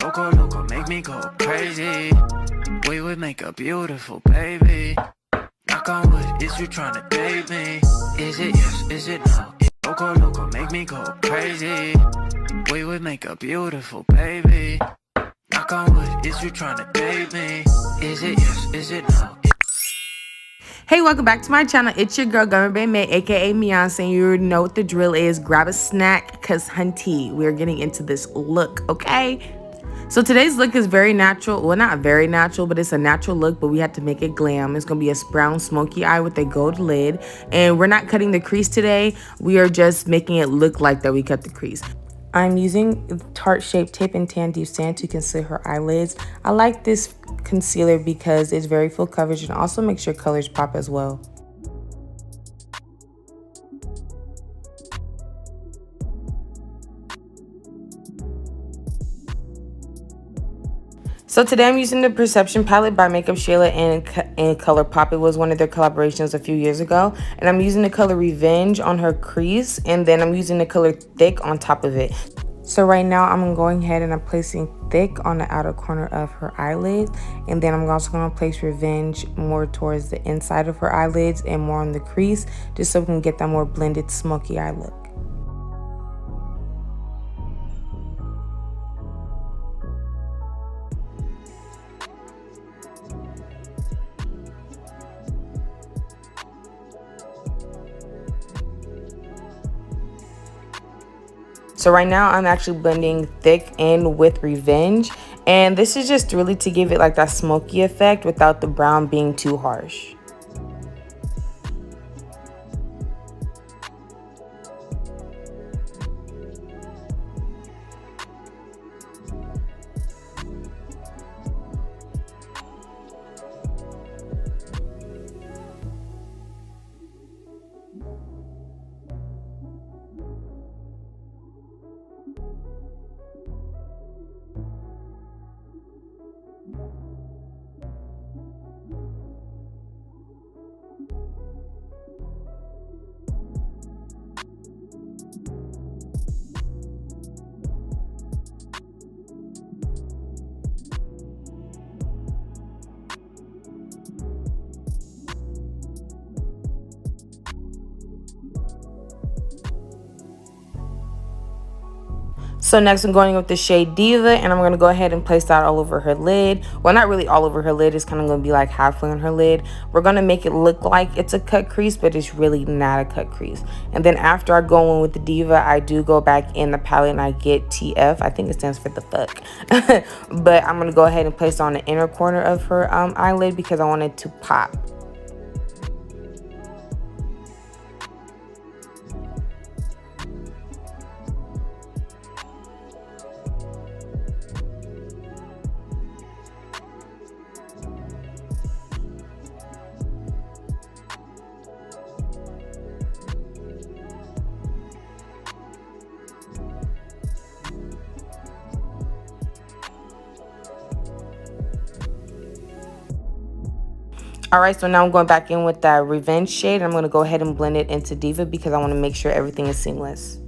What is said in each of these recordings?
Loco, loco, make me go crazy. We would make a beautiful baby. Knock on wood, is you tryna date me? Is it yes, is it no? Loco, loco, make me go crazy. We would make a beautiful baby. Knock on wood, is you tryna date me? Is it yes, is it no? Hey, welcome back to my channel. It's your girl, Gummy Bay May, aka Beyonce, and you already know what the drill is. Grab a snack, cause hunty, we're getting into this look, okay? So today's look is very natural. Well, not very natural, but it's a natural look, but we had to make it glam. It's gonna be a brown smoky eye with a gold lid. And we're not cutting the crease today. We are just making it look like that we cut the crease. I'm using Tarte Shape Tape and Tan Deep Sand to conceal her eyelids. I like this concealer because it's very full coverage and also makes your colors pop as well. So today I'm using the Perception palette by Makeup Sheila and Color Pop. It was one of their collaborations a few years ago. And I'm using the color Revenge on her crease. And then I'm using the color Thick on top of it. So right now I'm going ahead and I'm placing Thick on the outer corner of her eyelids. And then I'm also going to place Revenge more towards the inside of her eyelids and more on the crease. Just so we can get that more blended smoky eye look. So right now I'm actually blending Thick in with Revenge. And this is just really to give it like that smoky effect without the brown being too harsh. So next I'm going with the shade Diva, and I'm going to go ahead and place that all over her lid. Well, not really all over her lid. It's kind of going to be like halfway on her lid. We're going to make it look like it's a cut crease, but it's really not a cut crease. And then after I go in with the Diva, I do go back in the palette and I get TF. I think it stands for the fuck. But I'm going to go ahead and place it on the inner corner of her eyelid because I want it to pop. Alright, so now I'm going back in with that Revenge shade. I'm going to go ahead and blend it into Diva because I want to make sure everything is seamless.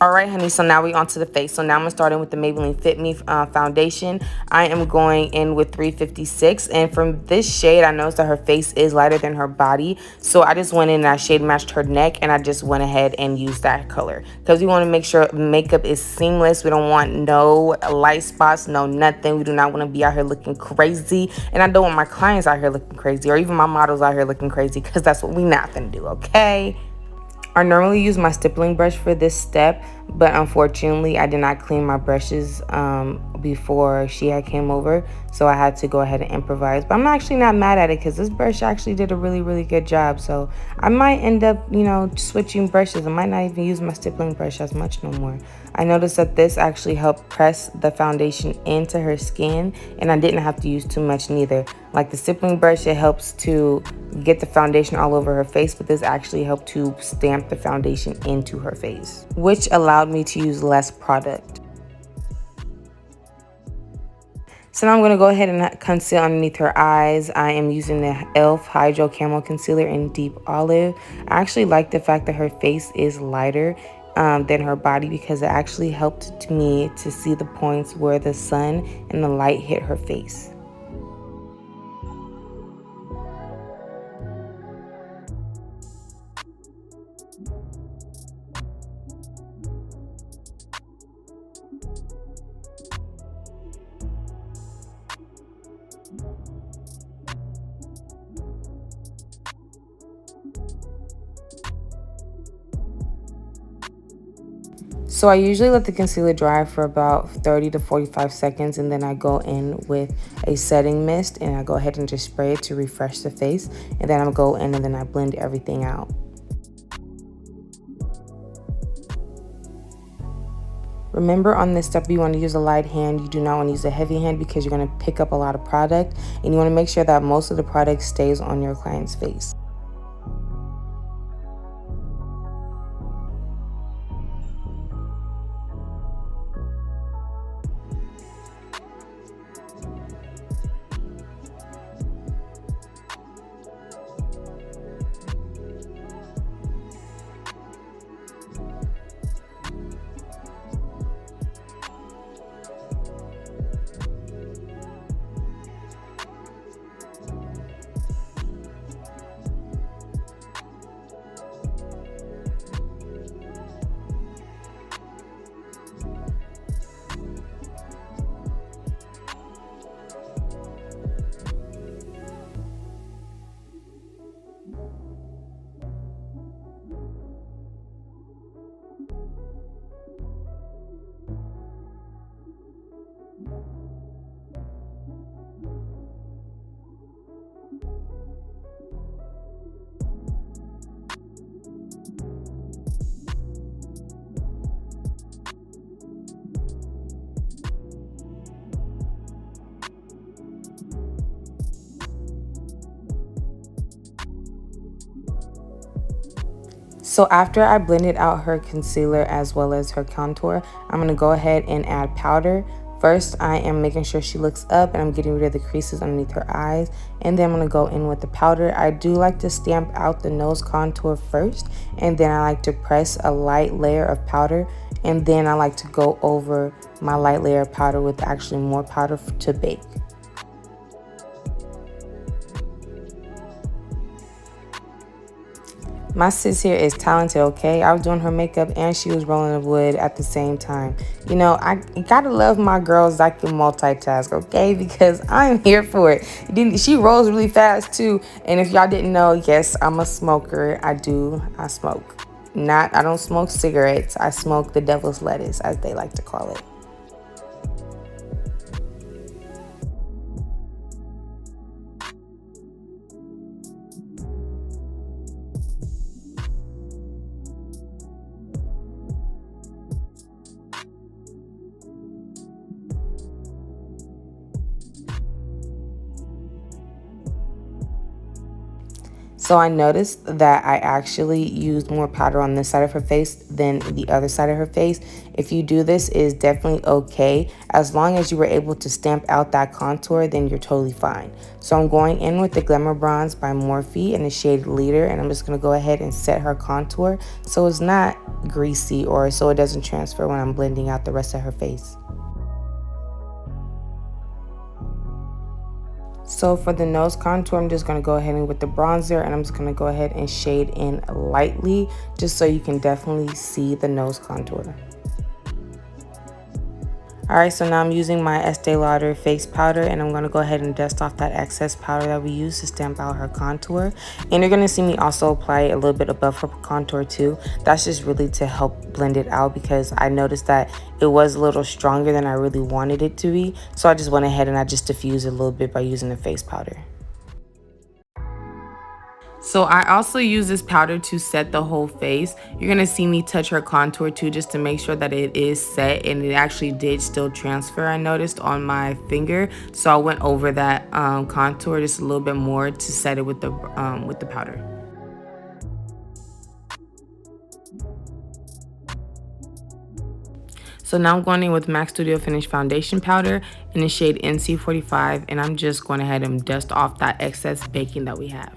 Alright, honey, so now we onto the face. So now I'm going to start in with the Maybelline Fit Me foundation. I am going in with 356. And from this shade, I noticed that her face is lighter than her body. So I just went in and I shade matched her neck. And I just went ahead and used that color. Because we want to make sure makeup is seamless. We don't want no light spots, no nothing. We do not want to be out here looking crazy. And I don't want my clients out here looking crazy. Or even my models out here looking crazy. Because that's what we not going to do, okay? I normally use my stippling brush for this step, but unfortunately I did not clean my brushes before she had came over, so I had to go ahead and improvise. But I'm actually not mad at it because this brush actually did a really good job. So I might end up, you know, switching brushes. I might not even use my stippling brush as much no more. I noticed that this actually helped press the foundation into her skin, and I didn't have to use too much neither. Like the stippling brush, it helps to get the foundation all over her face, but this actually helped to stamp the foundation into her face, which allowed me to use less product. So now I'm going to go ahead and conceal underneath her eyes. I am using the e.l.f. Hydro Camo Concealer in Deep Olive. I actually like the fact that her face is lighter than her body, because it actually helped me to see the points where the sun and the light hit her face. So I usually let the concealer dry for about 30 to 45 seconds, and then I go in with a setting mist and I go ahead and just spray it to refresh the face, and then I'll go in and then I blend everything out. Remember, on this step, you want to use a light hand. You do not want to use a heavy hand because you're going to pick up a lot of product, and you want to make sure that most of the product stays on your client's face. So after I blended out her concealer as well as her contour, I'm going to go ahead and add powder. First, I am making sure she looks up and I'm getting rid of the creases underneath her eyes. And then I'm going to go in with the powder. I do like to stamp out the nose contour first, and then I like to press a light layer of powder. And then I like to go over my light layer of powder with actually more powder to bake. My sis here is talented, okay? I was doing her makeup and she was rolling the wood at the same time. You know, I gotta love my girls that can multitask, okay? Because I'm here for it. She rolls really fast too. And if y'all didn't know, yes, I'm a smoker. I smoke. I don't smoke cigarettes. I smoke the devil's lettuce, as they like to call it. So I noticed that I actually used more powder on this side of her face than the other side of her face. If you do this, it is definitely okay. As long as you were able to stamp out that contour, then you're totally fine. So I'm going in with the Glamour Bronze by Morphe in the shade Leader, and I'm just going to go ahead and set her contour so it's not greasy or so it doesn't transfer when I'm blending out the rest of her face. So for the nose contour, I'm just going to go ahead and with the bronzer, and I'm just going to go ahead and shade in lightly just so you can definitely see the nose contour. Alright, so now I'm using my Estee Lauder face powder, and I'm going to go ahead and dust off that excess powder that we used to stamp out her contour. And you're going to see me also apply a little bit above her contour too. That's just really to help blend it out, because I noticed that it was a little stronger than I really wanted it to be. So I just went ahead and I just diffused it a little bit by using the face powder. So I also use this powder to set the whole face. You're going to see me touch her contour too, just to make sure that it is set, and it actually did still transfer, I noticed, on my finger. So I went over that contour just a little bit more to set it with the powder. So now I'm going in with MAC Studio Finish Foundation Powder in the shade NC45, and I'm just going ahead and dust off that excess baking that we have.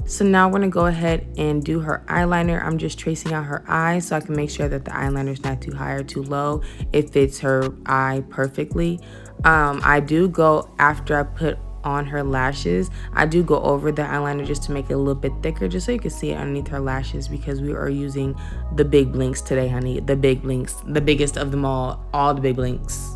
So now we're going to go ahead and do her eyeliner. I'm just tracing out her eye so I can make sure that the eyeliner is not too high or too low. It fits her eye perfectly. I do go, after I put on her lashes, I do go over the eyeliner just to make it a little bit thicker, just so you can see it underneath her lashes, because we are using the big blinks today, honey. The big blinks, the biggest of them all the big blinks.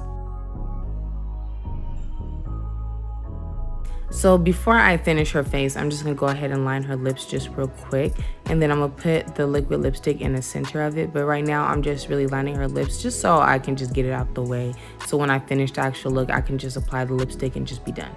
So before I finish her face, I'm just going to go ahead and line her lips just real quick. And then I'm going to put the liquid lipstick in the center of it. But right now, I'm just really lining her lips just so I can just get it out the way. So when I finish the actual look, I can just apply the lipstick and just be done.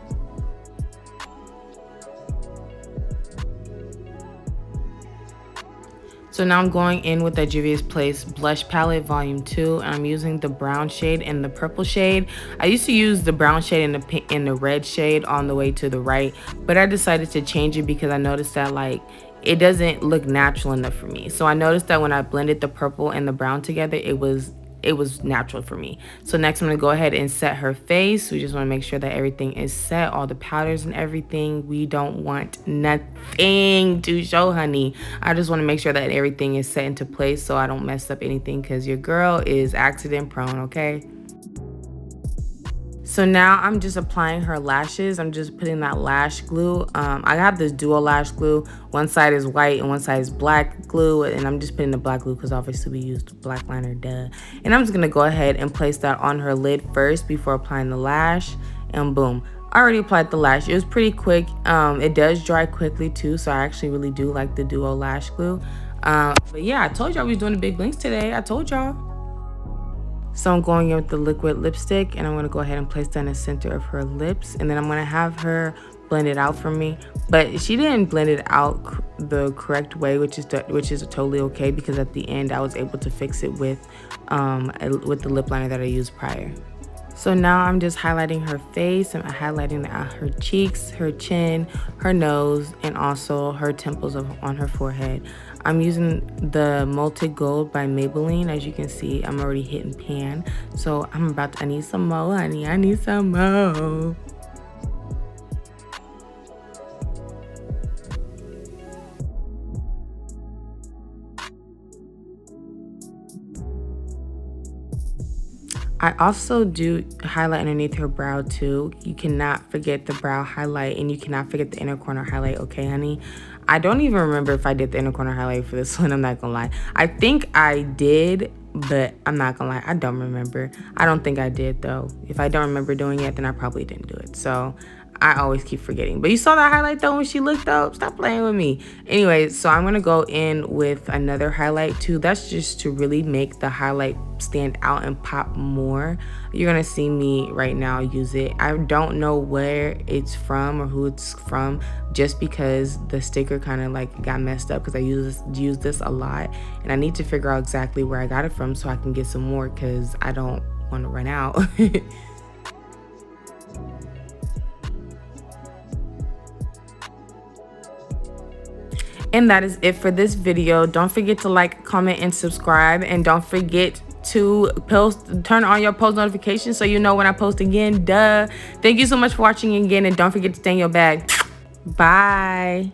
So now I'm going in with the Juvia's Place Blush Palette Volume 2, and I'm using the brown shade and the purple shade. I used to use the brown shade and the pink and the red shade on the way to the right, but I decided to change it because I noticed that it doesn't look natural enough for me. So I noticed that when I blended the purple and the brown together, it was natural for me. So next I'm gonna go ahead and set her face. We just wanna make sure that everything is set, all the powders and everything. We don't want nothing to show, honey. I just wanna make sure that everything is set into place so I don't mess up anything, because your girl is accident prone, okay? So now I'm just applying her lashes. I'm just putting that lash glue. I have this dual lash glue. One side is white and one side is black glue. And I'm just putting the black glue because obviously we used black liner, duh. And I'm just going to go ahead and place that on her lid first before applying the lash. And boom. I already applied the lash. It was pretty quick. It does dry quickly too. So I actually really do like the duo lash glue. But yeah, I told y'all we was doing the big blinks today. I told y'all. So I'm going in with the liquid lipstick, and I'm going to go ahead and place that in the center of her lips. And then I'm going to have her blend it out for me. But she didn't blend it out the correct way, which is totally okay, because at the end I was able to fix it with the lip liner that I used prior. So now I'm just highlighting her face, and I'm highlighting her cheeks, her chin, her nose, and also her temples on her forehead. I'm using the Molted Gold by Maybelline. As you can see, I'm already hitting pan. So I need some more, honey. I need some more. I also do highlight underneath her brow too. You cannot forget the brow highlight, and you cannot forget the inner corner highlight, okay, honey? I don't even remember if I did the inner corner highlight for this one, I'm not gonna lie. I think I did, but I'm not gonna lie, I don't remember. I don't think I did though. If I don't remember doing it, then I probably didn't do it. So I always keep forgetting. But you saw that highlight though when she looked up? Stop playing with me. Anyway, so I'm gonna go in with another highlight too. That's just to really make the highlight stand out and pop more. You're gonna see me right now use it. I don't know where it's from or who it's from, just because the sticker kind of got messed up, because I use this a lot, and I need to figure out exactly where I got it from so I can get some more, because I don't want to run out. And that is it for this video. Don't forget to like, comment, and subscribe. And don't forget to turn on your post notifications so you know when I post again. Duh. Thank you so much for watching again. And don't forget to stay in your bag. Bye.